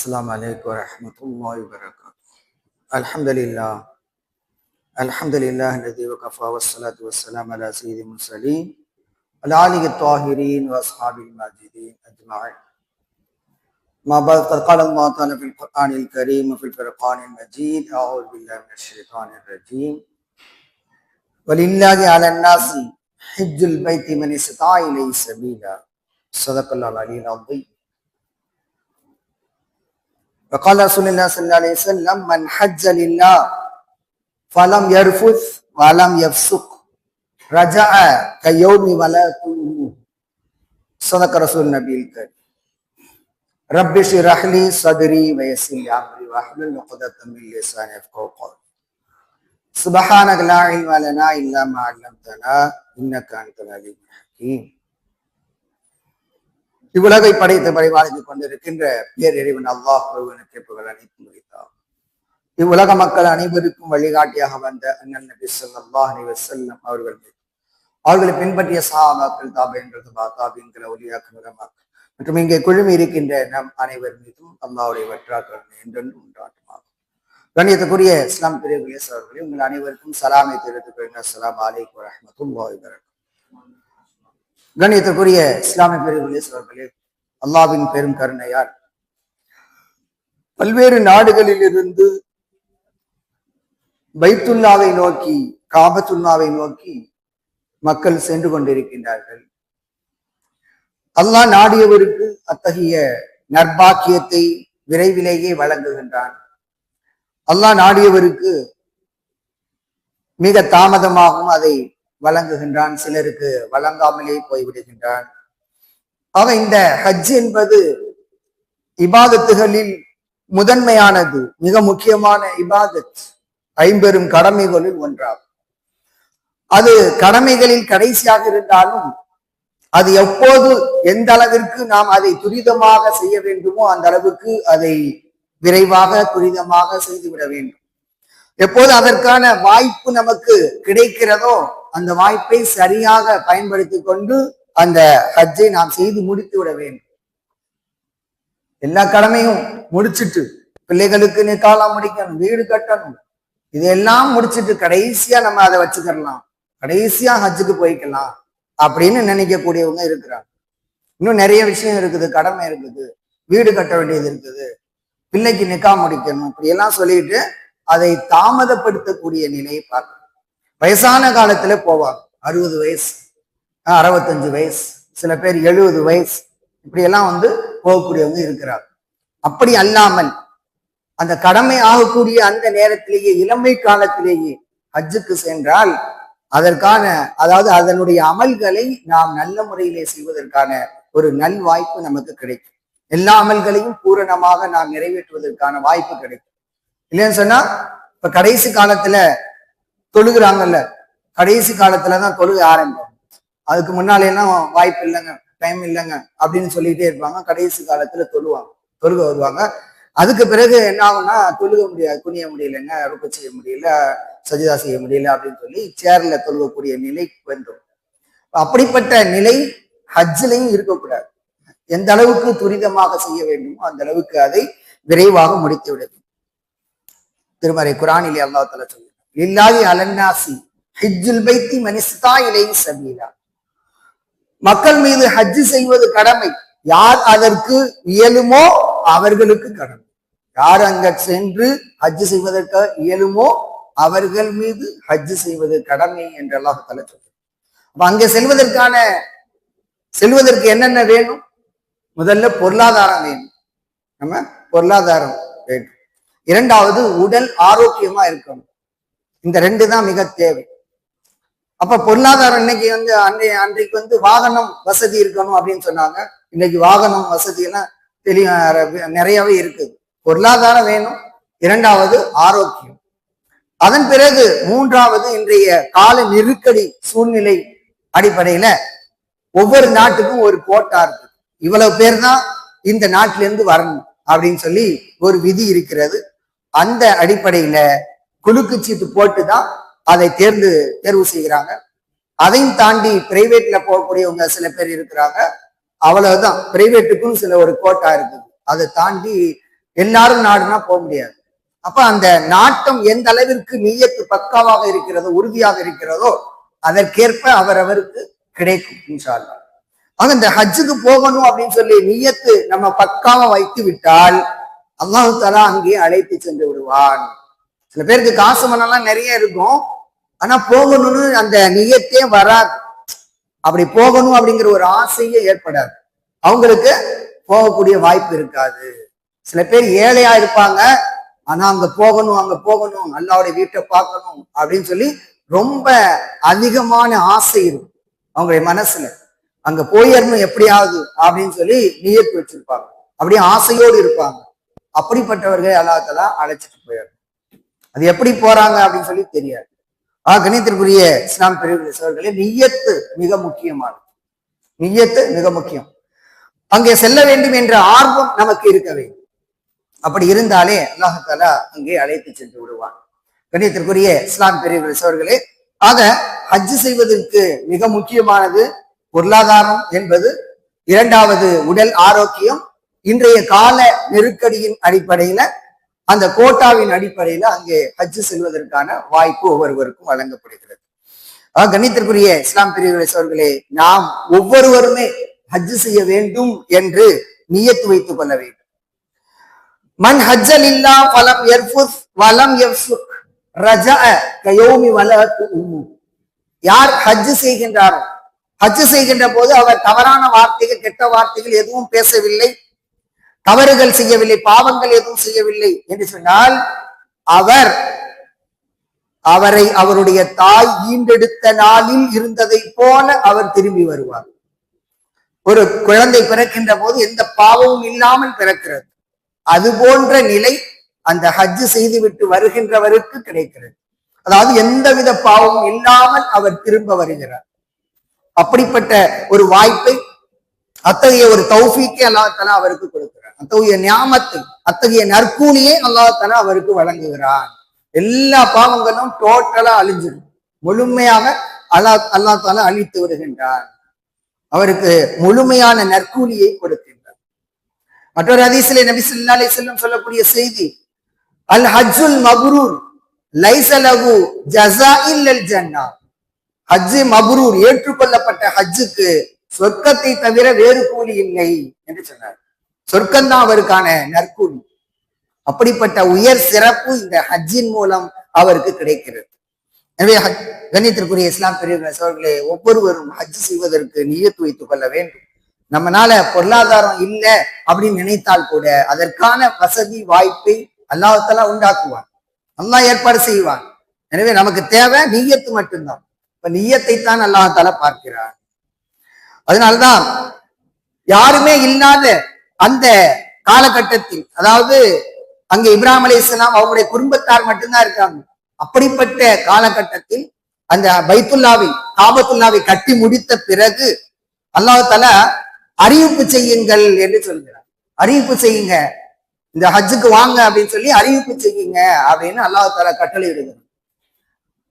السلام عليكم ورحمة الله وبركاته. الحمد لله الذي وكفى والصلاة والسلام على سيد المرسلين على آله الطاهرين وأصحابه الماجدين أجمعين. ما بعد قد قال الله تعالى في القرآن الكريم وفي الفرقان المجيد أعوذ بالله من الشيطان الرجيم ولله على الناس حج البيت من استطاع إليه سبيلا صدق الله العلي العظيم. وقال رسول الله صلى الله عليه وسلم من حج لله فلم يرفث ولم يفسق رجع كيوم ولدته. صدق رسول النبي الكريم. رب اشرح لي صدري ويسر لي امري واحلل عقدة من لساني يفقهوا قولي. سبحانك لا علم لنا الا ما علمتنا انك انت العليم الحكيم. இவ்வுலகை படைத்து பரிபாலித்துக் கொண்டிருக்கின்ற பேரிறைவன் அல்லாஹ் ஒருவனுக்கு புகழ் அனைத்து முடித்தார். இவ்வுலக மக்கள் அனைவருக்கும் வழிகாட்டியாக வந்த அண்ணன் நபி ஸல்லல்லாஹு அலைஹி வஸல்லம் அவர்களை பின்பற்றிய சஹாபாக்கள், தாபீன்கள், தாபீன்கள், அவுலியாக்கள், உலமாக்கள் மற்றும் இங்கே குழுமி இருக்கின்ற நம் அனைவர் மீதும் அல்லாஹ்வுடைய வற்றாக்கள் என்றென்றும் உண்டாட்டுமாகும். கண்ணியத்துக்குரிய இஸ்லாம் பிரிவுகளே சகோதரர்களே, உங்கள் அனைவருக்கும் சலாமை தெரிவித்துக் கொள்கிறேன். அஸ்ஸலாமு அலைக்கும் வரஹ்மத்துல்லாஹி வபரகாத்துஹு. கண்ணியத்துக்குரிய இஸ்லாமிய பிரிவுகளே சகோதரர்களே, அல்லாஹ்வின் பெரும் கருணையால் பல்வேறு நாடுகளில் இருந்து பைத்துல்லாவை நோக்கி, காபத்துல்லாவை நோக்கி மக்கள் சென்று கொண்டிருக்கின்றார்கள். அல்லாஹ் நாடியவருக்கு அத்தகைய நற்பாக்கியத்தை விரைவிலேயே வழங்குகின்றான். அல்லாஹ் நாடியவருக்கு மிக தாமதமாகவும் அதை வழங்குகின்றான், சிலருக்கு வழங்காமலே போய்விடுகின்றான். ஆக இந்த ஹஜ் என்பது இபாதத்துகளில் முதன்மையானது, மிக முக்கியமான இபாதத், ஐம்பெரும் கடமைகளில் ஒன்றாகும். அது கடமைகளில் கடைசியாக இருந்தாலும் அது எப்போது எந்த அளவிற்கு நாம் அதை துரிதமாக செய்ய வேண்டுமோ அந்த அளவுக்கு அதை விரைவாக துரிதமாக செய்துவிட வேண்டும். எப்போது அதற்கான வாய்ப்பு நமக்கு கிடைக்கிறதோ அந்த வாய்ப்பை சரியாக பயன்படுத்தி கொண்டு அந்த ஹஜ்ஜை நாம் செய்து முடித்து விட வேண்டும். எல்லா கடமையும் முடிச்சுட்டு பிள்ளைகளுக்கு நிக்காலாம் முடிக்கணும், வீடு கட்டணும், இதெல்லாம் முடிச்சுட்டு கடைசியா நம்ம அதை வச்சுக்கலாம், கடைசியா ஹஜ்ஜுக்கு போய்க்கலாம் அப்படின்னு நினைக்கக்கூடியவங்க இருக்கிறாங்க. இன்னும் நிறைய விஷயம் இருக்குது, கடமை இருக்குது, வீடு கட்ட வேண்டியது இருக்குது, பிள்ளைக்கு நிக்கா முடிக்கணும், இப்படி எல்லாம் சொல்லிட்டு அதை தாமதப்படுத்தக்கூடிய நிலையை பார்க்கணும். வயசான காலத்துல போவாங்க, 60 வயசு, 65 வயசு, சில பேர் 70 வயசு, இப்படி எல்லாம் போகக்கூடியவங்க இருக்கிறாங்க. அப்படி அல்லாமல் அந்த கடமை ஆகக்கூடிய அந்த நேரத்திலேயே, இளமை காலத்திலேயே ஹஜ்ஜுக்கு சென்றால் அதற்கான, அதாவது அதனுடைய அமல்களை நாம் நல்ல முறையிலே செய்வதற்கான ஒரு நல் வாய்ப்பு நமக்கு கிடைக்கும். எல்லா அமல்களையும் பூரணமாக நாம் நிறைவேற்றுவதற்கான வாய்ப்பு கிடைக்கும். இல்லைன்னு சொன்னா இப்ப கடைசி காலத்துல தொழுகிறாங்கல்ல, கடைசி காலத்துலதான் தொழுக ஆரம்பிக்கும். அதுக்கு முன்னாலே எல்லாம் வாய்ப்பு இல்லைங்க, டைம் இல்லைங்க அப்படின்னு சொல்லிட்டே இருப்பாங்க. கடைசி காலத்துல தொழுக வருவாங்க. அதுக்கு பிறகு என்ன ஆகும்னா, தொழுக முடியாது, குனிய முடியலைங்க, ருக்கு செய்ய முடியல, சஜிதா செய்ய முடியல அப்படின்னு சொல்லி சேர்ல தொழுகக்கூடிய நிலை வந்துடும். அப்படிப்பட்ட நிலை ஹஜ்ஜிலையும் இருக்கக்கூடாது. எந்த அளவுக்கு துரிதமாக செய்ய வேண்டுமோ அந்த அளவுக்கு அதை விரைவாக முடித்து விட வேண்டும். திருமறை குர்ஆனிலே அல்லாஹ் தஆலா சொல்கிறார், லில்லாஹி அலன்னாசி ஹஜ்ஜுல் பைத்தி மன் இஸ்தா இலைஹி சபீலா. மக்கள் மீது ஹஜ் செய்வது கடமை, யார் அதற்கு இயலுமோ அவர்களுக்கு கடமை. யார் அங்க சென்று ஹஜ் செய்வதற்கு இயலுமோ அவர்கள் மீது ஹஜ் செய்வது கடமை என்று அல்லாஹ் தஆலா சொல்கிறார். அப்ப அங்கே செல்வதற்கு என்னென்ன வேணும்? முதல்ல பொருளாதாரம் வேணும், நம்ம பொருளாதாரம் வேண்டும். இரண்டாவது உடல் ஆரோக்கியமா இருக்கணும். இந்த ரெண்டு தான் மிக தேவை. அப்ப பொருளாதாரம் இன்னைக்கு அன்றைக்கு வாகனம் வசதி இருக்கணும் அப்படின்னு சொன்னாங்க. இன்னைக்கு வாகனம் வசதி எல்லாம் நிறையவே இருக்குது. பொருளாதாரம் வேணும், இரண்டாவது ஆரோக்கியம், அதன் பிறகு மூன்றாவது இன்றைய கால நெருக்கடி சூழ்நிலை அடிப்படையில ஒவ்வொரு நாட்டுக்கும் ஒரு கோட்டா இருக்கு. இவ்வளவு பேர் தான் இந்த நாட்டில இருந்து வரணும் அப்படின்னு சொல்லி ஒரு விதி இருக்கிறது. அந்த அடிப்படையில குலுக்கு சீட்டு போட்டுதான் அதை தேர்வு செய்கிறாங்க. அதையும் தாண்டி பிரைவேட்ல போகக்கூடியவங்க சில பேர் இருக்கிறாங்க. அவ்வளவுதான், பிரைவேட்டுக்கும் சில ஒரு கோட்டா இருக்குது. அதை தாண்டி எல்லாரும் நாடுனா போக முடியாது. அப்ப அந்த நாட்டம் எந்த அளவிற்கு நீயத்து பக்காவாக இருக்கிறதோ, உறுதியாக இருக்கிறதோ, அதற்கேற்ப அவரவருக்கு கிடைக்கும் இன்ஷா அல்லாஹ். ஆக இந்த ஹஜ்ஜுக்கு போகணும் அப்படின்னு சொல்லி நீயத்து நம்ம பக்காவா வைத்து விட்டால் அல்லாஹ் தஆலா அங்கே அழைத்து சென்று விடுவான். சில பேருக்கு காசு பணம்லாம் நிறைய இருக்கும், ஆனா போகணும்னு அந்த நியத்தே வராது. அப்படி போகணும் அப்படிங்கிற ஒரு ஆசையே ஏற்படாது, அவங்களுக்கு போகக்கூடிய வாய்ப்பு இருக்காது. சில பேர் ஏழையா இருப்பாங்க, ஆனா அங்க போகணும் அல்லாஹ்வுடைய வீட்டை பார்க்கணும் அப்படின்னு சொல்லி ரொம்ப அதிகமான ஆசை இருக்கும் அவங்களுடைய மனசுல. அங்க போயிடணும் எப்படியாவது அப்படின்னு சொல்லி நியத்து வச்சிருப்பாங்க, அப்படியே ஆசையோடு இருப்பாங்க. அப்படிப்பட்டவர்கள் அல்லாஹ் தஆலா அழைச்சிட்டு போயிடணும். அது எப்படி போறாங்க அப்படின்னு சொல்லி தெரியாது. கணியத்திற்குரிய இஸ்லாம் பெரியவர்களே, நிய்யத்து மிக முக்கியமானது. நிய்யத்து மிக முக்கியம். அங்கே செல்ல வேண்டும் என்ற ஆர்வம் நமக்கு இருக்க வேண்டும். அப்படி இருந்தாலே அல்லாஹ் தஆலா அங்கே அழைத்து சென்று விடுவான். கணியத்திற்குரிய இஸ்லாம் பெரியவர்களே, ஆக ஹஜ் செய்வதற்கு மிக முக்கியமானது பொருளாதாரம் என்பது, இரண்டாவது உடல் ஆரோக்கியம். இன்றைய கால நெருக்கடியின் அடிப்படையில, அந்த கோட்டாவின் அடிப்படையில அங்கே ஹஜ் செல்வதற்கான வாய்ப்பு ஒவ்வொருவருக்கும் வழங்கப்படுகிறது. கண்ணியத்திற்குரிய இஸ்லாம் பெரியவர்களே, நாம் ஒவ்வொருவருமே ஹஜ் செய்ய வேண்டும் என்று நியத்து வைத்துக் கொள்ள வேண்டும். மன் ஹஜ்ஜலில்லா ஃபலம் யர்ஃபுஸ் வலம் யஃப்சுக் ரஜஅ கயௌமி வலஅத்து உம்மு. யார் ஹஜ் செய்கின்றாரோ, ஹஜ் செய்கின்ற போது அவர் தவறான வார்த்தைகள், கெட்ட வார்த்தைகள் எதுவும் பேசவில்லை, தவறுகள் செய்யவில்லை, பாவங்கள் எதுவும் செய்யவில்லை என்று சொன்னால் அவரை அவருடைய தாய் ஈண்டெடுத்த நாளில் இருந்ததை போல அவர் திரும்பி வருவார். ஒரு குழந்தை பிறக்கின்ற போது எந்த பாவமும் இல்லாமல் பிறக்கிறது, அது போன்ற நிலை அந்த ஹஜ் செய்துவிட்டு வருகின்றவருக்கு கிடைக்கிறது. அதாவது எந்தவித பாவமும் இல்லாமல் அவர் திரும்ப வருகிறார். அப்படிப்பட்ட ஒரு வாய்ப்பை, அத்தகைய ஒரு தௌஃபீக்கை அல்லாஹ் தஆலா அவருக்கு கொடுக்கிறார். அத்தகைய நியாமத்தை, அத்தகைய நற்கூலியை அல்லாஹ் தஆலா அவருக்கு வழங்குகிறான். எல்லா பாவங்களும் டோட்டலா அழிஞ்சிடும், முழுமையாக அல்லாஹ் தஆலா அழித்து விடுகின்றான். அவருக்கு முழுமையான நற்கூலியை கொடுக்கின்றார். மற்றொரு ஹதீஸிலே நபி ஸல்லல்லாஹு அலைஹி வஸல்லம் சொல்லக்கூடிய செய்தி, அல் ஹஜ்ஜுல் மப்ரூர் லைஸ லஹு ஜஸா இல்லல் ஜன்னah. ஹஜ் மப்ரூர், ஏற்றுக்கொள்ளப்பட்ட ஹஜ்ஜுக்கு சொர்க்கத்தை தவிர வேறு கூலி இல்லை என்று சொன்னார். சொர்க்கம்தான் அவருக்கான நற்கூலி. அப்படிப்பட்ட உயர் சிறப்பு இந்த ஹஜ்ஜின் மூலம் அவருக்கு கிடைக்கிறது. எனவே கண்ணியத்திற்குரிய இஸ்லாம் பெரியவர்களே, ஒவ்வொருவரும் ஹஜ் செய்வதற்கு நியத்து வைத்துக் கொள்ள வேண்டும். நம்மனால பொருளாதாரம் இல்லை அப்படின்னு நினைத்தால் கூட அதற்கான வசதி வாய்ப்பை அல்லாஹ் தஆலா உண்டாக்குவான், அல்லாஹ் ஏற்பாடு செய்வான். எனவே நமக்கு தேவை நியத்து மட்டும்தான். இப்ப நியத்தை தான் அல்லாஹ் தஆலா பார்க்கிறான். அதனால்தான் யாருமே இல்லாத அந்த காலகட்டத்தில், அதாவது அங்கே இப்ராஹிம் அலைஹிஸ்ஸலாம் அவருடைய குடும்பத்தார் மட்டும்தான் இருக்காங்க. அப்படிப்பட்ட காலகட்டத்தில் அந்த பைத்துல்லாவை, காபத்துல்லாவை கட்டி முடித்த பிறகு அல்லாஹ் தஆலா அறிவிப்பு செய்யுங்கள் என்று சொல்கிறார். அறிவிப்பு செய்யுங்க, இந்த ஹஜ்ஜுக்கு வாங்க அப்படின்னு சொல்லி அறிவிப்பு செய்யுங்க அப்படின்னு அல்லாஹ் தஆலா கட்டளை இடுகிறார்.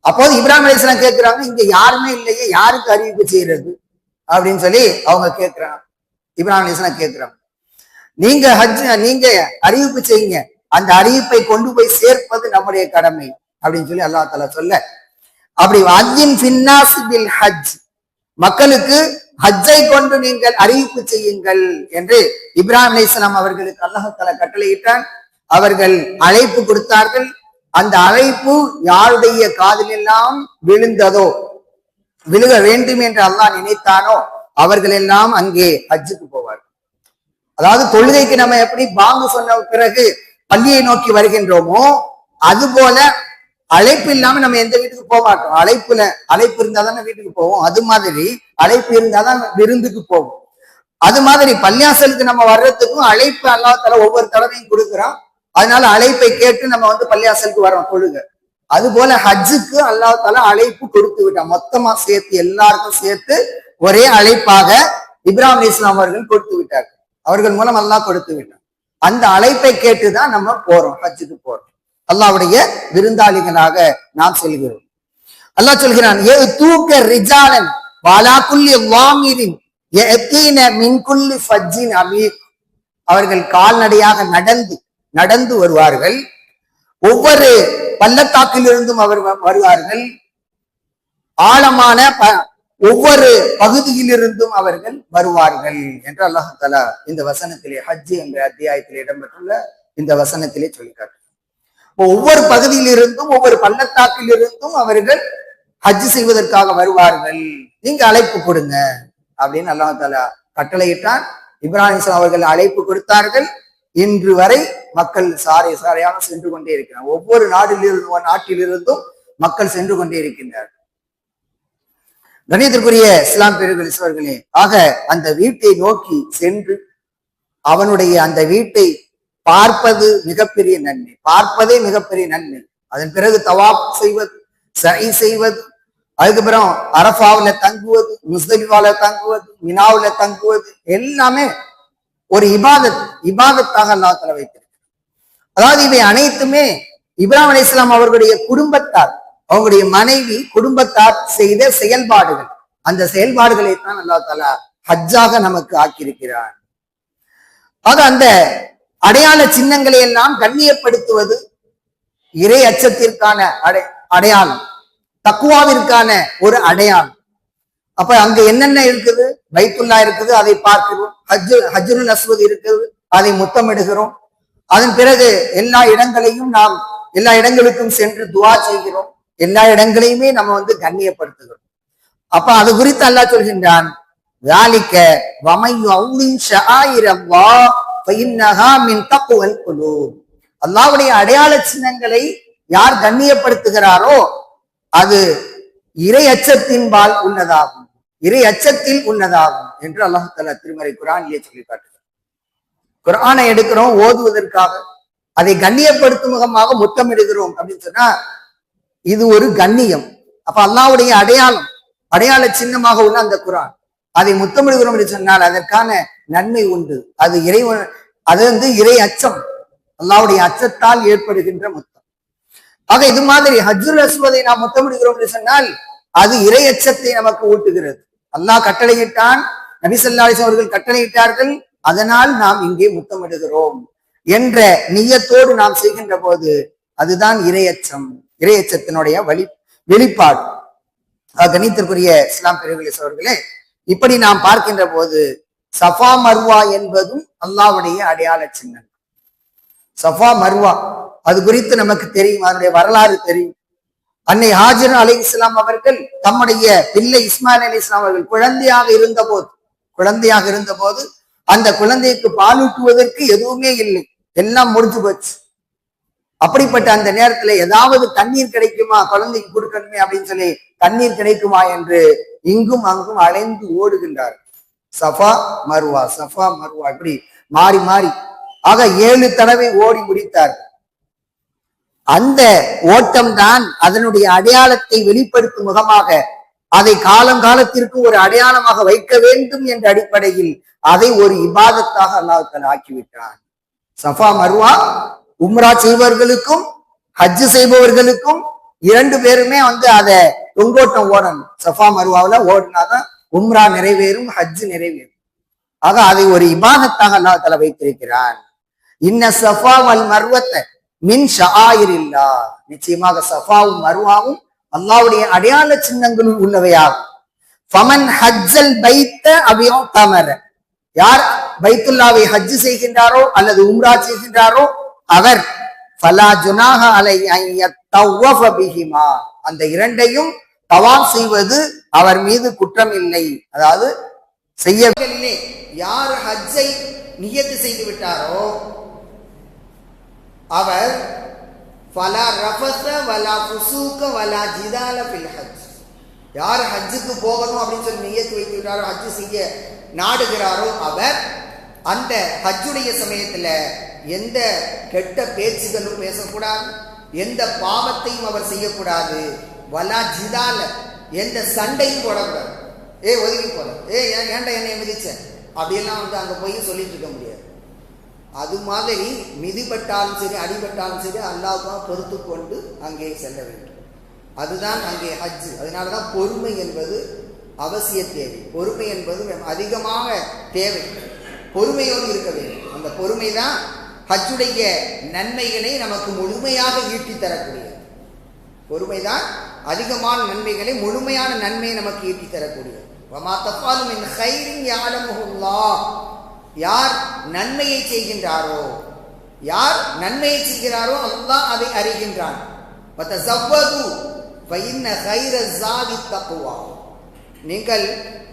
அப்போது இப்ராஹிம் அலைஹிஸ்ஸலாம் கேட்கிறாங்க, இங்க யாருமே இல்லையே, யாருக்கு அறிவிப்பு செய்யறது அப்படின்னு சொல்லி அவங்க கேட்கிறாங்க. இப்ராஹிம் அலைஹிஸ்ஸலாம் கேட்கிறாங்க, நீங்க அறிவிப்பு செய்யுங்க, அந்த அறிவிப்பை கொண்டு போய் சேர்ப்பது நம்முடைய கடமை அப்படின்னு சொல்லி அல்லாஹ் தஆலா சொல்ல, அப்படி அஜ்ஜின் ஃபின்னாஸ் பில் ஹஜ், மக்களுக்கு ஹஜ்ஜை கொண்டு நீங்கள் அறிவிப்பு செய்யுங்கள் என்று இப்ராஹிம் அலைஹிஸ்ஸலாம் அவர்களுக்கு அல்லாஹ் தஆலா கட்டளையிட்டான். அவர்கள் அழைப்பு கொடுத்தார்கள். அந்த அழைப்பு யாருடைய காதிலெல்லாம் விழுந்ததோ, விழுக வேண்டும் என்று அல்லாஹ் நினைத்தானோ அவர்கள் எல்லாம் அங்கே ஹஜ்ஜுக்கு போவார்கள். அதாவது தொழுகைக்கு நம்ம எப்படி பாங்கு சொன்ன பிறகு பள்ளியை நோக்கி வருகின்றோமோ, அது போல அழைப்பு இல்லாம நம்ம எந்த வீட்டுக்கு போக மாட்டோம். அழைப்பு இருந்தா தானே வீட்டுக்கு போவோம். அது மாதிரி அழைப்பு இருந்தாதான் விருந்துக்கு போவோம். அது மாதிரி பள்ளியாசலுக்கு நம்ம வர்றதுக்கும் அழைப்பு அல்லாஹ் தஆலா ஒவ்வொரு தடவையும் கொடுக்குறான். அதனால அழைப்பை கேட்டு நம்ம பள்ளியாசலுக்கு வரோம் தொழுக. அது போல ஹஜ்ஜுக்கு அல்லாஹ் தஆலா அழைப்பு கொடுத்து விட்டான். மொத்தமா சேர்த்து எல்லாருக்கும் சேர்த்து ஒரே அழைப்பாக இப்ராஹிம் அலைஹிஸ்ஸலாம் அவர்கள் கொடுத்து விட்டார்கள். அவர்கள் மூலம் அல்லாஹ் கொடுத்து விட்டான். அந்த அழைப்பை கேட்டுதான் நம்ம போறோம், ஹஜ்ஜுக்கு போறோம். அல்லாஹ்வுடைய விருந்தாளிகளாக நாம் செல்கிறோம். அல்லாஹ் சொல்கிறான், தூக்க ரிஜாலன் வாலா குல்லி வாமிரின் யதீன மின் குல்லி ஃபஜ்ஜின் அமீக். அவர்கள் கால்நடையாக நடந்து நடந்து வருவார்கள். ஒவ்வொரு பள்ளத்தாக்கிலிருந்தும் அவர் வருவார்கள். ஆழமான ஒவ்வொரு பகுதியிலிருந்தும் அவர்கள் வருவார்கள் என்று அல்லாஹ் தஆலா இந்த வசனத்திலே, ஹஜ் என்ற அத்தியாயத்திலே இடம்பெற்றுள்ள இந்த வசனத்திலே சொல்லிக்காட்டு. ஒவ்வொரு பகுதியிலிருந்தும் ஒவ்வொரு பள்ளத்தாக்கிலிருந்தும் அவர்கள் ஹஜ் செய்வதற்காக வருவார்கள், நீங்க அழைப்பு கொடுங்க அப்படின்னு அல்லாஹ் தஆலா கட்டளையிட்டான். இப்ராஹிம் அவர்கள் அழைப்பு கொடுத்தார்கள். இன்று வரை மக்கள் சாரை சாரையாக சென்று கொண்டே இருக்கிறார். ஒவ்வொரு நாட்டிலிருந்தும் மக்கள் சென்று கொண்டே இருக்கின்றார்கள். கணியத்திற்குரிய இஸ்லாம் பெருங்கள் சகோதரர்களே, ஆக அந்த வீட்டை நோக்கி சென்று அவனுடைய அந்த வீட்டை பார்ப்பது மிகப்பெரிய நன்மை, பார்ப்பதே மிகப்பெரிய நன்மை. அதன் பிறகு தவாப் செய்வது, சை செய்வது, அதுக்கப்புறம் அரஃபாவுல தங்குவது, முஸ்தலிஃபால தங்குவது, மினாவுல தங்குவது எல்லாமே ஒரு இபாதத்தாக அல்லாஹ் தஆலா வைத்திருக்கிறார். அதாவது இவை அனைத்துமே இப்ராஹிம் அலைஹிஸ்ஸலாம் அவர்களுடைய குடும்பத்தார், அவங்களுடைய மனைவி குடும்பத்தார் செய்த செயல்பாடுகள். அந்த செயல்பாடுகளை தான் அல்லாஹ் தஆலா ஹஜ்ஜாக நமக்கு ஆக்கியிருக்கிறார். ஆக அந்த அடையாள சின்னங்களை எல்லாம் கண்ணியப்படுத்துவது இறை அச்சத்திற்கான அடையாளம், தக்குவாவிற்கான ஒரு அடையாளம். அப்ப அங்க என்னென்ன இருக்குது? பைத்துல்லா இருக்குது, அதை பார்க்கிறோம். ஹஜ்ருல் அஸ்வத் இருக்குது, அதை முத்தமிடுகிறோம். அதன் பிறகு எல்லா இடங்களுக்கும் சென்று துவா செய்கிறோம். எல்லா இடங்களையுமே நம்ம கண்ணியப்படுத்துகிறோம். அப்ப அது குறித்து அல்லாஹ் சொல்கின்றான், அல்லாஹ்வுடைய அடையாள சின்னங்களை யார் கண்ணியப்படுத்துகிறாரோ அது இறை அச்சத்தின்பால் உள்ளதாகும், இறை அச்சத்தில் உள்ளதாகும் என்று அல்லாஹ் தஆலா திருமறை குர்ஆனிலே சொல்லி காட்டுகிறார். குர்ஆனை எடுக்கிறோம் ஓதுவதற்காக, அதை கண்ணியப்படுத்தும் முகமாக முத்தமிடுகிறோம் அப்படின்னு சொன்னா இது ஒரு கண்ணியம். அப்ப அல்லாஹ்வுடைய அடையாள சின்னமாக உள்ள அந்த குர்ஆன், அதை முத்தமிடுகிறோம் என்று சொன்னால் அதற்கான நன்மை உண்டு. அது இறை அச்சம், அல்லாஹ்வுடைய அச்சத்தால் ஏற்படுகின்ற முத்தம். ஆக இது மாதிரி ஹஜ்ருல் அஸ்வதை நாம் முத்தமிடுகிறோம் என்று சொன்னால் அது இறை அச்சத்தை நமக்கு ஊட்டுகிறது. அல்லாஹ் கட்டளையிட்டான், நபி ஸல்லல்லாஹு அலைஹி வஸல்லம் அவர்கள் கட்டளையிட்டார்கள், அதனால் நாம் இங்கே முத்தமிடுகிறோம் என்ற நியத்தோடு நாம் செய்கின்ற போது அதுதான் இறையச்சம், இறையச்சத்தினுடைய வெளிப்பாடு. கணித்திற்குரிய இஸ்லாம் பெருமக்களே சகோதரர்களே, இப்படி நாம் பார்க்கின்ற போது சஃபா மர்வா என்பதும் அல்லாஹ்வுடைய அடையாள சின்னம். சஃபா மர்வா அது குறித்து நமக்கு தெரியும், அதனுடைய வரலாறு தெரியும். அன்னை ஹாஜர் அலைஹிஸ்ஸலாம் அவர்கள் தம்முடைய பிள்ளை இஸ்மாயில் அலைஹிஸ்ஸலாம் அவர்கள் குழந்தையாக இருந்தபோது அந்த குழந்தைக்கு பாலூட்டுவதற்கு எதுவுமே இல்லை, எல்லாம் முடிஞ்சு போச்சு. அப்படிப்பட்ட அந்த நேரத்துல ஏதாவது தண்ணீர் கிடைக்குமா, குழந்தைக்கு கொடுக்கணுமே அப்படின்னு சொல்லி தண்ணீர் கிடைக்குமா என்று இங்கும் அங்கும் அலைந்து ஓடுகின்றார். சஃபா மர்வா இப்படி மாறி மாறி ஆக 7 தடவை ஓடி முடித்தார். அந்த ஓட்டம் தான் அதனுடைய அடையாளத்தை வெளிப்படுத்தும் முகமாக, அதை காலத்திற்கு ஒரு அடையாளமாக வைக்க வேண்டும் என்ற அடிப்படையில் அதை ஒரு இபாதத்தாக அல்லாஹ் தஆலா ஆக்கிவிட்டான். சஃபா மர்வா உம்ரா செய்பவர்களுக்கும் ஹஜ் செய்பவர்களுக்கும் 2 பேருமே அதை தொங்கோட்டம் ஓடணும். சஃபா மர்வாவில் ஓடினாதான் உம்ரா நிறைவேறும், ஹஜ் நிறைவேறும். ஆக அதை ஒரு இபாதத்தாக அல்லாஹ் தஆலா வைத்திருக்கிறான். இன்ன சஃபா வல் மர்வத்த மின் ஷஆயிரில்லாஹ், நிச்சயமாக சஃபாவும் மர்வாவும் அல்லாஹ்வுடைய அடையாள சின்னங்களுள் உள்ளவையாகும். ஃபமன் ஹஜ்ஜல் பைத்த அபியோ தமர, யார் பைத்துல்லாவை ஹஜ் செய்கின்றாரோ அல்லது உம்ரா செய்கின்றாரோ அவர் ஃபலா ஜுனாஹ அலைஹி அன் யத்தவஃப பிஹிமா, அந்த 2ஐயும் தவாப் செய்வது அவர் மீது குற்றம் இல்லை. அதாவது செய்யவில்லை. யார் ஹஜ்ஜை நியத்து செய்து விட்டாரோ அவர் ஃபலா ரஃபஸ வலா ஃபுசூக வலா ஜிதால ஃபில் ஹஜ், யார் ஹஜ்ஜுக்கு போகணும் அப்படின்னு சொல்லி நியத்து வைத்து விட்டாரோ, ஹஜ் செய்ய நாடுகிறாரோ அவர் அந்த ஹஜ்ஜுடைய சமயத்துல எந்த கெட்ட பேச்சுகளும் பேசக்கூடாது, எந்த பாவத்தையும் அவர் செய்யக்கூடாது. வலா ஜிதால, எந்த சண்டையும் போடக்கூடாது. ஒதுங்கி போற, ஏன்டா என்னை மிதிச்ச அப்படியெல்லாம் அங்க போய் சொல்லிட்டு இருக்க முடியாது. அது மாதிரி மிதிப்பட்டாலும் சரி அடிபட்டாலும் சரி அல்லாஹ்வை பொறுத்து கொண்டு அங்கே செல்ல வேண்டும். அதுதான் அங்கே ஹஜ். அதனாலதான் பொறுமை என்பது அவசிய தேவை, பொறுமை என்பது அதிகமாக தேவை, பொறுமையோடு இருக்க வேண்டும். அந்த பொறுமை தான் ஹஜ்ஜுடைய நன்மைகளை நமக்கு முழுமையாக ஈட்டி தரக்கூடியது. பொறுமைதான் அதிகமான நன்மைகளை, முழுமையான நன்மையை நமக்கு ஈட்டி தரக்கூடியது. வமா தஃபாலு மின் கைரின் யஅலமுல்லாஹ், யார் நன்மையை செய்கின்றாரோ, யார் நன்மையை செய்கிறாரோ அல்லாஹ் அதை அறிகின்றான். வதஸவ்வது ஃபஇன்ன கைரஸ் ஸாதி தக்வா, நீங்கள்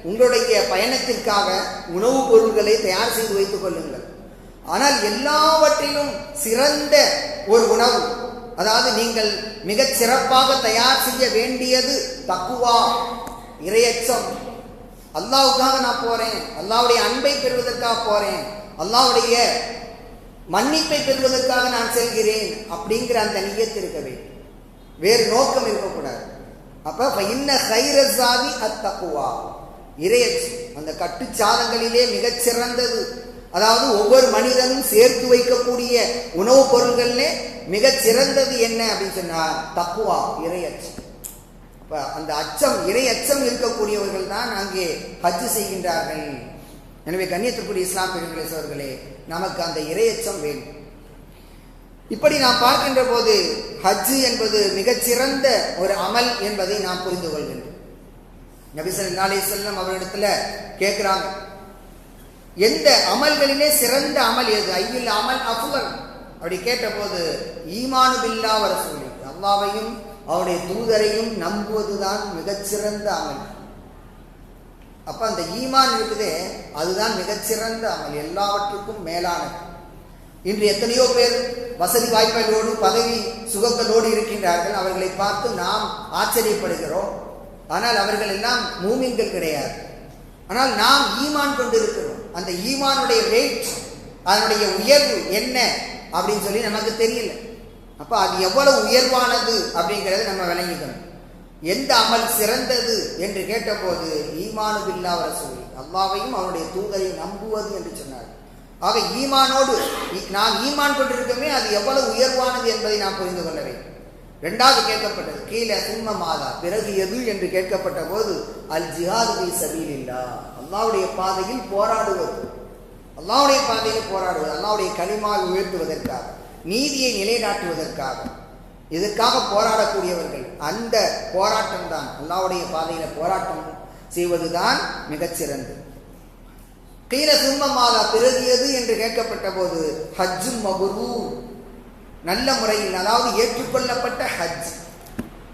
உங்களுடைய பயணத்திற்காக உணவுப் பொருட்களை தயார் செய்து வைத்துக் கொள்ளுங்கள். ஆனால் எல்லாவற்றிலும் சிறந்த ஒரு உணவு, அதாவது நீங்கள் மிகச் சிறப்பாக தயார் செய்ய வேண்டியது தக்குவா, இறையச்சம். அல்லாஹ்வுக்காக நான் போறேன், அல்லாஹ்வுடைய அன்பை பெறுவதற்காக போறேன், அல்லாஹ்வுடைய மன்னிப்பை பெறுவதற்காக நான் செல்கிறேன் அப்படிங்கிற அந்த நியத்து இருக்க வேண்டும், வேறு நோக்கம் இருக்கக்கூடாது. அப்ப இன்ன கைரஸ் ஸாதி அத்தக்குவா, இறையச்சம். அந்த கட்டுச்சாதங்களிலே மிகச் சிறந்தது, அதாவது ஒவ்வொரு மனிதனும் சேர்த்து வைக்கக்கூடிய உணவுப் பொருள்களே மிகச் சிறந்தது என்ன அப்படின்னு சொன்னா தக்குவா, இறையச்சம். அப்ப அந்த அச்சம், இறை அச்சம் இருக்கக்கூடியவர்கள் தான் அங்கே ஹஜ் செய்கின்றார்கள். எனவே கண்ணியத்திற்குரிய இஸ்லாம் பெருமக்களே, நமக்கு அந்த இறையச்சம் வேண்டும். இப்படி நாம் பார்க்கின்ற போது ஹஜ் என்பது மிகச்சிறந்த ஒரு அமல் என்பதை நாம் புரிந்து கொள்கின்றோம். நபி ஸல்லல்லாஹு அலைஹி வஸல்லம் அவரிடத்துல கேட்கிறாங்க, எந்த அமல்களிலே சிறந்த அமல் எது, ஐயில் அமல் அஃதல் அப்படி கேட்டபோது ஈமானு பில்லாஹ் வ ரசூலிஹி, அல்லாஹ்வையும் அவருடைய தூதரையும் நம்புவதுதான் மிகச்சிறந்த அமல். அப்ப அந்த ஈமான் இருக்குதே, அதுதான் மிகச்சிறந்த அமல், எல்லாவற்றுக்கும் மேலானது. இன்று எத்தனையோ பேர் வசதி வாய்ப்புகளோடு பதவி சுகங்களோடு இருக்கின்றார்கள், அவர்களை பார்த்து நாம் ஆச்சரியப்படுகிறோம். ஆனால் அவர்கள் எல்லாம் மூமின்கள் கிடையாது. ஆனால் நாம் ஈமான் கொண்டிருக்கிறோம். அந்த ஈமானுடைய ரேட், அதனுடைய உயர்வு என்ன அப்படின்னு சொல்லி நமக்கு தெரியல. அப்ப அது எவ்வளவு உயர்வானது அப்படிங்கிறத நம்ம விளங்கிக்கணும். எந்த அமல் சிறந்தது என்று கேட்டபோது ஈமானு பில்லாஹ் வ ரசூலிஹி, அல்லாஹ்வையும் அவருடைய தூதரையும் நம்புவது என்று சொன்னார். ஆக ஈமானோடு நாம் ஈமான் கொண்டிருக்கவே அது எவ்வளவு உயர்வானது என்பதை நாம் புரிந்து கொள்ள வேண்டும். இரண்டாவது கேட்கப்பட்டது கீழே சும்ம மாதா, பிறகு எது என்று கேட்கப்பட்ட போது அல் ஜிஹாது ஃபீ ஸபீலில்லாஹ், அல்லாஹ்வுடைய பாதையில் போராடுவது, அல்லாஹ்வுடைய பாதையில் போராடுவது, அல்லாஹ்வுடைய கலிமாவை உயர்த்துவதற்காக, நீதியை நிலைநாட்டுவதற்காக, இதற்காக போராடக்கூடியவர்கள். அந்த போராட்டம் தான், அல்லாஹ்வுடைய பாதையில போராட்டம் செய்வதுதான் மிகச்சிறந்தது. கீழ சும்ம மாதா, பிறகு எது என்று கேட்கப்பட்ட போது ஹஜ்ஜும் மப்ரூர், நல்ல முறையில், அதாவது ஏற்றுக்கொள்ளப்பட்ட ஹஜ்,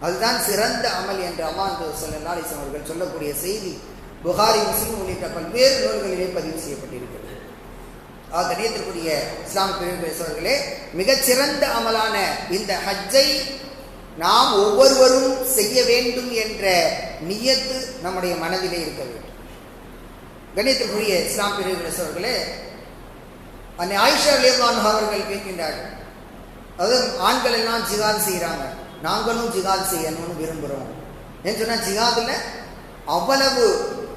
அதுதான் சிறந்த அமல் என்று அல்லாஹ் ஸல்லல்லாஹு அலைஹி வஸல்லம் அவர்கள் சொல்லக்கூடிய செய்தி புகாரி, முஸ்லிம் உள்ளிட்ட பல்வேறு நூல்களிலே பதிவு செய்யப்பட்டிருக்கிறது. கண்ணியத்திற்குரிய இஸ்லாம் பெருமக்களே, மிகச்சிறந்த அமலான இந்த ஹஜ்ஜை நாம் ஒவ்வொருவரும் செய்ய வேண்டும் என்ற நியத்து நம்முடைய மனதிலே இருக்க வேண்டும். கண்ணியத்திற்குரிய இஸ்லாம் பெருமக்களே, அன்னை ஆயிஷா ரலியல்லாஹு அன்ஹா அவர்கள் கேட்கின்றார்கள், அதாவது ஆண்கள் எல்லாம் ஜிஹாத் செய்கிறாங்க, நாங்களும் ஜிஹாத் செய்யணும்னு விரும்புகிறோம் என்று சொன்னால், ஜிஹாதில் அவ்வளவு,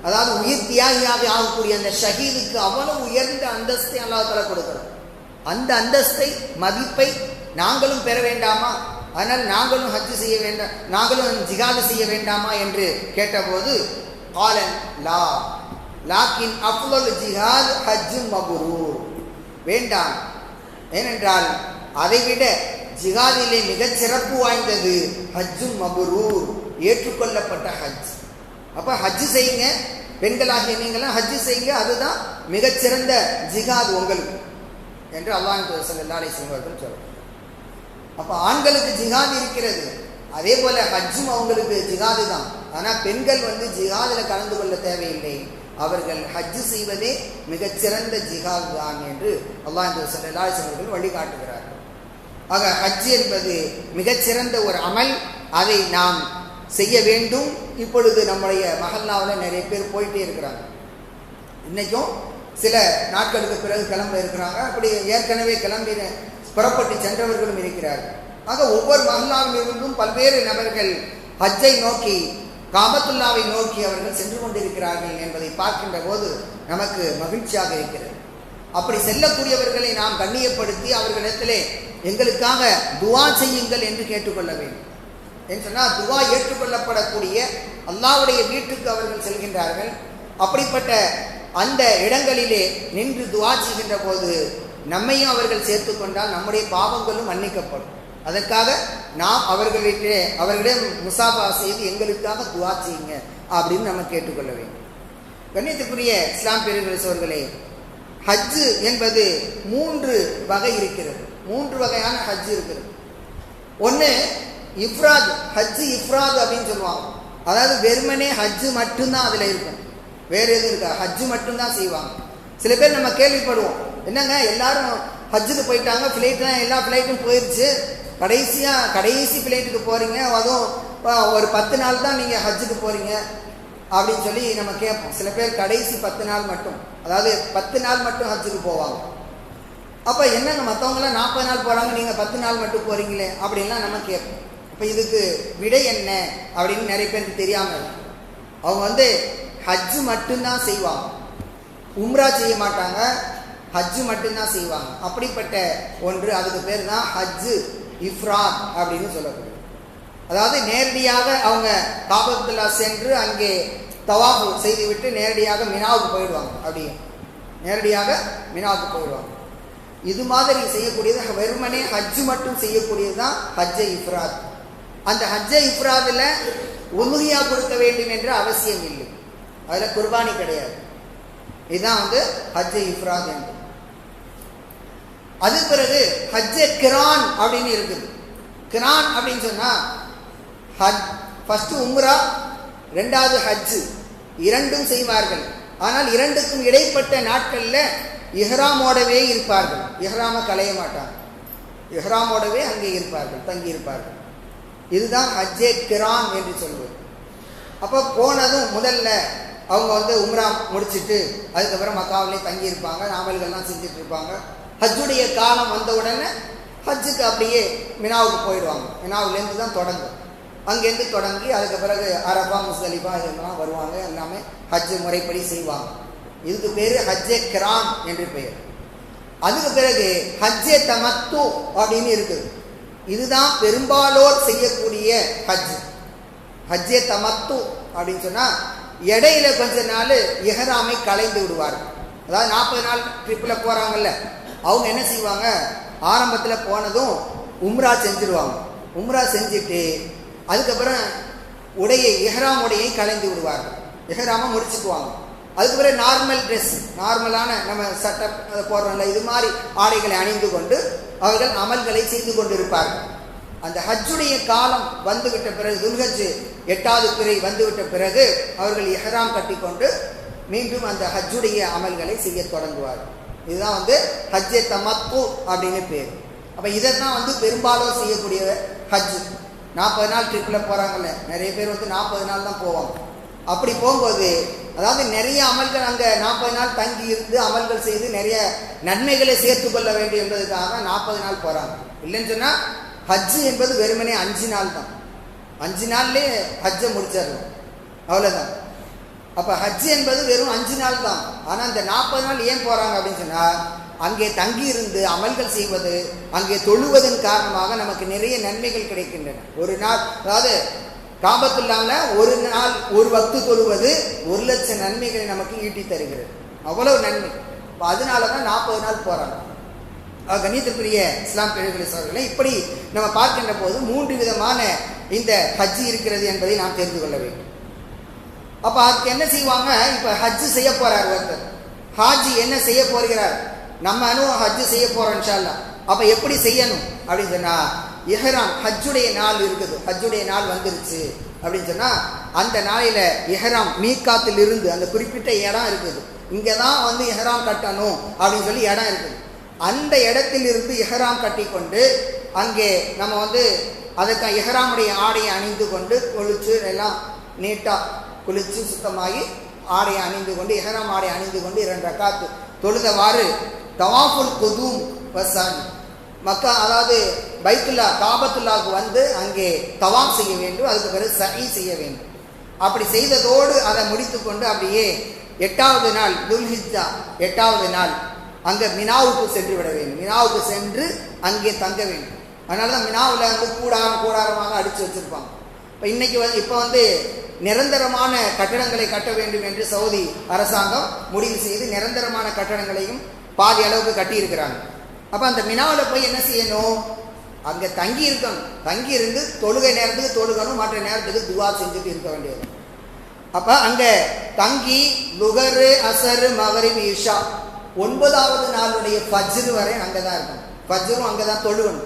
அதாவது உயிர் தியாகியாக ஆகக்கூடிய அந்த ஷஹீதுக்கு அவ்வளவு உயர்ந்த அந்தஸ்தை அல்லாஹ் தஆலா கொடுக்கிறோம். அந்த அந்தஸ்தை, மதிப்பை நாங்களும் பெற வேண்டாமா? அதனால் நாங்களும் ஹஜ் செய்ய வேண்டாம், நாங்களும் ஜிஹாது செய்ய வேண்டாமா என்று கேட்டபோது காலன் லா லாக்கின் அஃலல் ஜிஹாத் ஹஜ்ஜும் மப்ரூர், வேண்டாம், ஏனென்றால் அதைவிட ஜிஹாதிலே மிகச் சிறப்பு வாய்ந்தது ஹஜ்ஜும் மப்ரூர், ஏற்றுக்கொள்ளப்பட்ட ஹஜ். அப்ப ஹஜ் செய்யுங்க, பெண்களாகிய நீங்களாம் ஹஜ் செய்யுங்க, அதுதான் மிகச்சிறந்த ஜிஹாத் உங்களுக்கு என்று அல்லாஹ் ஸல்லல்லாஹு அலைஹி வஸல்லம் அவர்கள் சொல்றாங்க. அப்ப ஆண்களுக்கு ஜிஹாத் இருக்கிறது, அதே போல ஹஜ்ஜும் அவங்களுக்கு ஜிஹாது தான். ஆனா பெண்கள் ஜிஹாதில் கலந்து கொள்ள தேவையில்லை, அவர்கள் ஹஜ் செய்வதே மிகச்சிறந்த ஜிஹாத் தான் என்று அல்லாஹ் ஸல்லல்லாஹு அலைஹி வஸல்லம் அவர்கள் வழிகாட்டுகிறார்கள். ஆக ஹஜ் என்பது மிகச்சிறந்த ஒரு அமல், அதை நாம் செய்ய வேண்டும். இப்பொழுது நம்முடைய மஹல்லாவில் நிறைய பேர் போயிட்டே இருக்கிறாங்க. இன்னைக்கும் சில நாட்களுக்கு பிறகு கிளம்ப இருக்கிறாங்க, அப்படி ஏற்கனவே கிளம்பி புறப்பட்டு சென்றவர்களும் இருக்கிறார்கள். ஆக ஒவ்வொரு மஹல்லாவிலிருந்தும் பல்வேறு நபர்கள் ஹஜ்ஜை நோக்கி, காபத்துல்லாவை நோக்கி அவர்கள் சென்று கொண்டிருக்கிறார்கள் என்பதை பார்க்கின்ற போது நமக்கு மகிழ்ச்சியாக இருக்கிறது. அப்படி செல்லக்கூடியவர்களை நாம் கண்ணியப்படுத்தி அவர்களிடத்திலே எங்களுக்காக துவா செய்யுங்கள் என்று கேட்டுக்கொள்ள வேண்டும். என்று சொன்னால், துவா ஏற்றுக்கொள்ளப்படக்கூடிய அல்லாஹ்வுடைய வீட்டுக்கு அவர்கள் செல்கின்றார்கள். அப்படிப்பட்ட அந்த இடங்களிலே நின்று துவா செய்கின்ற போது நம்மையும் அவர்கள் சேர்த்து கொண்டால் நம்முடைய பாவங்களும் மன்னிக்கப்படும். அதற்காக நாம் அவர்களிடம் முசாபா செய்து எங்களுக்காக துவா செய்யுங்க அப்படின்னு நம்ம கேட்டுக்கொள்ள வேண்டும். கண்ணியத்துக்குரிய இஸ்லாம் பெரியவர்களே சகோதரர்களே, ஹஜ்ஜு என்பது 3 வகை இருக்கிறது. 3 வகையான ஹஜ் இருக்கிறது. ஒன்று இஃப்ராத், ஹஜ்ஜு இஃப்ராத் அப்படின்னு சொல்லுவாங்க. அதாவது வெறுமனே ஹஜ்ஜு மட்டும்தான் அதில் இருக்கும், வேற எதுவும் இருக்கா, ஹஜ்ஜு மட்டும்தான் செய்வாங்க. சில பேர் நம்ம கேள்விப்படுவோம், என்னங்க எல்லாரும் ஹஜ்ஜுக்கு போயிட்டாங்க, ஃப்ளைட்லாம் எல்லா ஃப்ளைட்டும் போயிடுச்சு, கடைசி ஃப்ளைட்டுக்கு போகிறீங்க, அதுவும் ஒரு 10 நாள் தான் நீங்கள் ஹஜ்ஜுக்கு போகிறீங்க அப்படின்னு சொல்லி நம்ம கேட்போம். சில பேர் கடைசி 10 நாள் மட்டும், அதாவது 10 நாள் மட்டும் ஹஜ்ஜுக்கு போவாங்க. அப்போ என்னங்க மற்றவங்களாம் 40 நாள் போகிறாங்க, நீங்கள் 10 நாள் மட்டும் போகிறீங்களே அப்படின்லாம் நம்ம கேட்போம். இப்போ இதுக்கு விடை என்ன அப்படின்னு நிறைய பேருக்கு தெரியாமல், அவங்க ஹஜ்ஜு மட்டும்தான் செய்வாங்க, உம்ரா செய்ய மாட்டாங்க, ஹஜ்ஜு மட்டும்தான் செய்வாங்க. அப்படிப்பட்ட ஒன்று, அதுக்கு பேர் தான் ஹஜ்ஜு இஃப்ராத் அப்படின்னு சொல்லப்படுது. அதாவது நேரடியாக அவங்க காபத்துல்லா சென்று அங்கே தவாஃபு செய்துவிட்டு நேரடியாக மினாவுக்கு போயிடுவாங்க. அப்படியே நேரடியாக மினாவுக்கு போயிடுவாங்க. இது மாதிரி செய்யக்கூடியது, வெறுமனே ஹஜ்ஜு மட்டும் செய்யக்கூடியது தான் ஹஜ்ஜை இஃப்ராத். அந்த ஹஜ்ஜை இஃப்ராதில் உலுஹியா கொடுக்க வேண்டும் என்ற அவசியம் இல்லை, அதில் குர்பானி கிடையாது. இதுதான் ஹஜ்ஜை இஃப்ராத் என்று. அது பிறகு ஹஜ்ஜே கிரான் அப்படின்னு இருக்குது. கிரான் அப்படின்னு சொன்னா ஃபர்ஸ்ட் உம்ரா, 2வது ஹஜ்ஜு, இரண்டும் செய்வார்கள். ஆனால் இரண்டுக்கும் இடைப்பட்ட நாட்கள்ல இஹ்ராமோடவே இருப்பார்கள், இஹ்ராம களைய மாட்டாங்க, இஹ்ராமோடவே அங்கே இருப்பார்கள், தங்கி இருப்பார்கள். இதுதான் ஹஜ்ஜே கிரான் என்று சொல்வது. அப்போ போனதும் முதல்ல அவங்க உம்ரா முடிச்சுட்டு அதுக்கப்புறம் மக்காவிலே தங்கி இருப்பாங்க, அமல்கள்லாம் செஞ்சுட்டு இருப்பாங்க. ஹஜ்ஜுடைய காலம் வந்த உடனே ஹஜ்ஜுக்கு அப்படியே மினாவுக்கு போயிடுவாங்க. மினாவிலேருந்து தான் தொடங்கும். அங்கேருந்து தொடங்கி அதுக்கு பிறகு அரபா, முஸ்தலிஃபா இதெல்லாம் வருவாங்க, எல்லாமே ஹஜ்ஜு முறைப்படி செய்வாங்க. இதுக்கு பேர் ஹஜ்ஜே கிரான் என்று பெயர். அதுக்கு பிறகு ஹஜ்ஜே தமத்து அப்படின்னு இருக்குது. இதுதான் பெரும்பாலோர் செய்யக்கூடிய ஹஜ். ஹஜ்ஜே தமத்து அப்படின்னு சொன்னா இடையில கொஞ்ச நாள் இஹ்ராமை கலைந்து விடுவார்கள். அதாவது 40 நாள் ட்ரிப்பில் போறாங்கல்ல, அவங்க என்ன செய்வாங்க, ஆரம்பத்தில் போனதும் உம்ரா செஞ்சிருவாங்க. உம்ரா செஞ்சுட்டு அதுக்கப்புறம் இஹ்ராம் உடையை கலைந்து விடுவார்கள், இஹ்ராமை முடிச்சுக்குவாங்க. அதுக்கு பிறகு நார்மல் ட்ரெஸ், நார்மலான நம்ம சட்டை போடுறோம்ல, இது மாதிரி ஆடைகளை அணிந்து கொண்டு அவர்கள் அமல்களை செய்து கொண்டு இருப்பார்கள். அந்த ஹஜ்ஜுடைய காலம் வந்துவிட்ட பிறகு, துல்ஹஜ் 8வது பிறை வந்துவிட்ட பிறகு அவர்கள் இஹ்ராம் கட்டி கொண்டு மீண்டும் அந்த ஹஜ்ஜுடைய அமல்களை செய்ய தொடங்குவார்கள். இதுதான் ஹஜ்ஜே தமத்து அப்படின்னு பேர். அப்போ இதைத்தான் பெரும்பாலும் செய்யக்கூடிய ஹஜ். 40 நாள் ட்ரிப்பில் போகிறாங்கல்ல, நிறைய பேர் 40 நாள் தான் போவாங்க. அப்படி போகும்போது அதாவது நிறைய அமல்கள், அங்கே 40 நாள் தங்கி இருந்து அமல்கள் செய்து நிறைய நன்மைகளை சேர்த்து கொள்ள வேண்டும் என்பதற்காக 40 நாள் போகிறாங்க. இல்லைன்னு சொன்னால் ஹஜ்ஜு என்பது வெறுமனே 5 நாள் தான், 5 நாள்லேயே ஹஜ்ஜை முடிச்சிடணும், அவ்வளோதான். அப்போ ஹஜ் என்பது வெறும் 5 நாள் தான். ஆனால் இந்த 40 நாள் ஏன் போகிறாங்க அப்படின்னு சொன்னால், அங்கே தங்கி இருந்து அமல்கள் செய்வது, அங்கே தொழுவதன் காரணமாக நமக்கு நிறைய நன்மைகள் கிடைக்கின்றன. ஒரு நாள், அதாவது காபத்துல்லாமல் ஒரு நாள் ஒரு வக்து தொழுவது 1,00,000 நன்மைகளை நமக்கு ஈட்டி தருகிறது, அவ்வளவு நன்மை. அதனால தான் 40 நாள் போகிறாங்க. கண்ணியத்திற்குரிய இஸ்லாம் பெரியவர்களே சகோதரர்களே, இப்படி நம்ம பார்க்கின்ற போது 3 விதமான இந்த ஹஜ் இருக்கிறது என்பதை நாம் தெரிந்து கொள்ள வேண்டும். அப்போ அதுக்கு என்ன செய்வாங்க, இப்போ ஹஜ்ஜு செய்ய போறார் ஒருத்தர், ஹாஜி என்ன செய்ய போகிறார், நம்ம ஹஜ்ஜு செய்ய போறோம் இன்ஷா அல்லாஹ். அப்போ எப்படி செய்யணும் அப்படின்னு சொன்னா, இஹ்ராம் ஹஜ்ஜுடைய நாள் இருக்குது, ஹஜ்ஜுடைய நாள் வந்துருச்சு அப்படின்னு சொன்னா, அந்த நாளில இஹ்ராம் மீகாத்தில் இருந்து அந்த குறிப்பிட்ட இடம் இருக்குது, இங்கே தான் இஹ்ராம் கட்டணும் அப்படின்னு சொல்லி இடம் இருக்குது. அந்த இடத்தில் இருந்து இஹ்ராம் கட்டி கொண்டு அங்கே நம்ம அதுக்கு இஹ்ராமுடைய ஆடையை அணிந்து கொண்டு குளிச்சு எல்லாம் நீட்டாக குளிச்சு சுத்தமாகி ஆடையை அணிந்து கொண்டு இஹ்ராம் ஆடை அணிந்து கொண்டு 2 ரக்காத்து தொழுதவாறு தவாஃபுல் குதூம் வசானி மக்கா, அதாவது பைத்துல்லா காபத்துல்லாவுக்கு அங்கே தவாஃப் செய்ய வேண்டும். அதுக்கு பிறகு சஹீ செய்ய வேண்டும். அப்படி செய்ததோடு அதை முடித்து கொண்டு அப்படியே 8வது நாள் துல்ஹிஜ்ஜா 8வது நாள் அங்கே மினாவுக்கு சென்று விட வேண்டும். மினாவுக்கு சென்று அங்கே தங்க வேண்டும். அதனால தான் மினாவில் கூடாரமாக அடித்து வச்சிருப்பாங்க. இப்போ இன்னைக்கு இப்போ நிரந்தரமான கட்டடங்களை கட்ட வேண்டும் என்று சவுதி அரசாங்கம் முடிவு செய்து நிரந்தரமான கட்டடங்களையும் பாதி அளவுக்கு கட்டியிருக்கிறாங்க. அப்ப அந்த மினாவில் போய் என்ன செய்யணும்? அங்க தங்கி இருக்கணும். தங்கி இருந்து தொழுகை நேரத்துக்கு தொழுகணும், மற்ற நேரத்துக்கு துவா செஞ்சுட்டு இருக்க வேண்டியது. அப்ப அங்க தங்கி லுகரு, அசரு, மகரிப், இஷா 9வது நாளுடைய ஃபஜ்ர் வரை அங்கதான் இருக்கணும். ஃபஜ்ரும் அங்கதான் தொழுகணும்.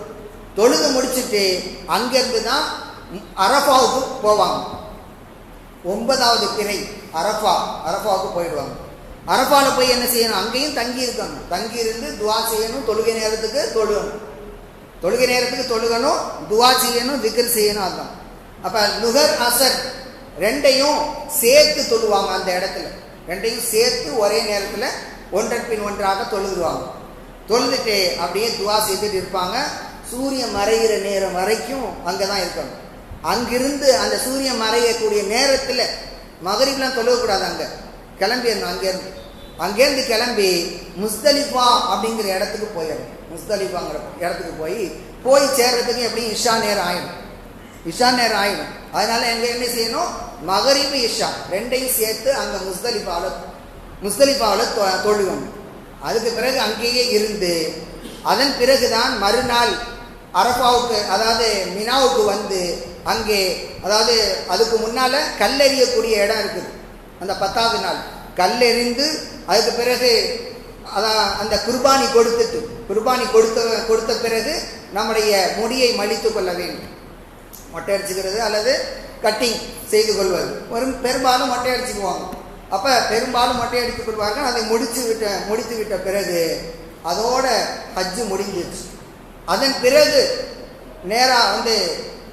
தொழுது முடிச்சுட்டு அங்கிருந்து தான் அரஃபாவுக்கு போவாங்க. 9வது பிறை அரஃபாவுக்கு போயிடுவாங்க. அரஃபால போய் என்ன செய்யணும்? அங்கேயும் தங்கி இருக்கணும். தங்கி இருந்து துவா செய்யணும், தொழுகை நேரத்துக்கு தொழுகணும். தொழுகை நேரத்துக்கு தொழுகணும், துவா செய்யணும், திக்ர் செய்யணும். அதுதான். அப்ப லுகர், அசர் ரெண்டையும் சேர்த்து தொழுவாங்க. அந்த இடத்துல ரெண்டையும் சேர்த்து ஒரே நேரத்தில் ஒன்றன் பின் ஒன்றாக தொழுதுருவாங்க. தொழுதுட்டு அப்படியே துவா செய்துட்டு இருப்பாங்க. சூரியன் மறைகிற நேரம் வரைக்கும் அங்கதான் இருக்கணும். அங்கிருந்து அந்த சூரியன் மறையக்கூடிய நேரத்தில் மகரிப்லாம் தொழுகக்கூடாது. அங்க கிளம்பிடணும். அங்கேருந்து கிளம்பி முஸ்தலிஃபா அப்படிங்கிற இடத்துக்கு போயிடணும். முஸ்தலிஃபாங்கிற இடத்துக்கு போய் சேர்றதுக்கு எப்படியும் இஷா நேரம் ஆயிடும். அதனால எங்க என்ன செய்யணும்? மகரிப், இஷா ரெண்டையும் சேர்த்து அங்க முஸ்தலிஃபாவில் தொழுகணும். அதுக்கு பிறகு அங்கேயே இருந்து அதன் பிறகுதான் மறுநாள் அரஃபாவுக்கு, அதாவது மினாவுக்கு வந்து அங்கே, அதாவது அதுக்கு முன்னால கல்லெறியக்கூடிய இடம் இருக்குது. அந்த 10வது நாள் கல்லெறிந்து அதுக்கு பிறகு அந்த குர்பானி கொடுத்த பிறகு நம்முடைய முடியை மலித்து கொள்ள வேண்டும். மொட்டை அடிச்சுக்கிறது அல்லது கட்டிங் செய்து கொள்வது. பெரும்பாலும் மொட்டை அடிச்சுக்குவாங்க. அப்ப பெரும்பாலும் மொட்டை அடித்துக் கொள்வார்கள். அதை முடித்து விட்ட பிறகு அதோட ஹஜ்ஜு முடிஞ்சிருச்சு. அதன் பிறகு நேரா வந்து,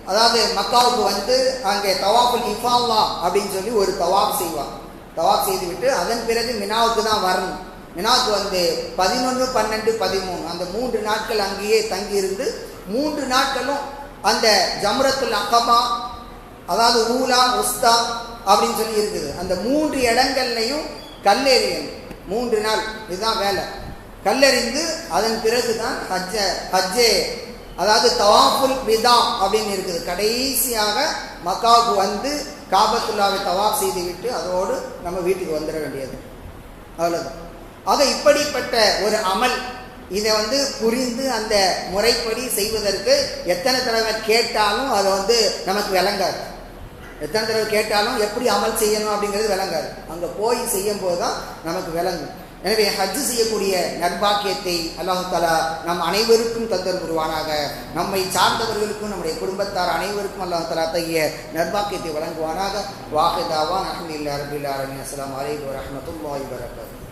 அதாவது மக்காவுக்கு வந்து அங்கே தவாஃபுல் இஃபால்லா அப்படின்னு சொல்லி ஒரு தவாப் செய்வாங்க. தவாப் செய்து விட்டு அதன் பிறகு மினாவுக்கு தான் வரணும். மினாவுக்கு வந்து 11, 12, 13 அந்த 3 நாட்கள் அங்கேயே தங்கி இருந்து 3 நாட்களும் அந்த ஜம்ரத்துல் அகபா, அதாவது ஊலா, உஸ்தா அப்படின்னு சொல்லி இருக்குது. அந்த 3 இடங்கள்லையும் கல்லெறியணும். 3 நாள் இதுதான் வேலை. கல்லெறிந்து அதன் பிறகுதான் ஹஜ்ஜே, அதாவது தவாஃபுல் விதா அப்படின்னு இருக்குது. கடைசியாக மக்காவுக்கு வந்து காபத்துல்லாவை தவாப் செய்து விட்டு அதோடு நம்ம வீட்டுக்கு வந்துட வேண்டியது, அவ்வளவுதான். ஆக இப்படிப்பட்ட ஒரு அமல், இதை வந்து புரிந்து அந்த முறைப்படி செய்வதற்கு எத்தனை தடவை கேட்டாலும் அதை வந்து நமக்கு விளங்காது. எத்தனை தடவை கேட்டாலும் எப்படி அமல் செய்யணும் அப்படிங்கிறது விளங்காது. அங்கே போய் செய்யும் போது தான் நமக்கு விளங்கும். எனவே ஹஜ்ஜு செய்யக்கூடிய நற்பாக்கியத்தை அல்லாஹ் தஆலா நம் அனைவருக்கும் தந்தர் புரிவானாக. நம்மை சார்ந்தவர்களுக்கும் நம்முடைய குடும்பத்தார் அனைவருக்கும் அல்லாஹ் தஆலா தகிய நற்பாக்கியத்தை வழங்குவானாக. வாஹிதாவான் அல்ஹம்துலில்லாஹி ரப்பில் ஆலமீன். அஸ்ஸலாமு அலைக்கும் வரஹ்மத்துல்லாஹி வபரகாத்துஹு.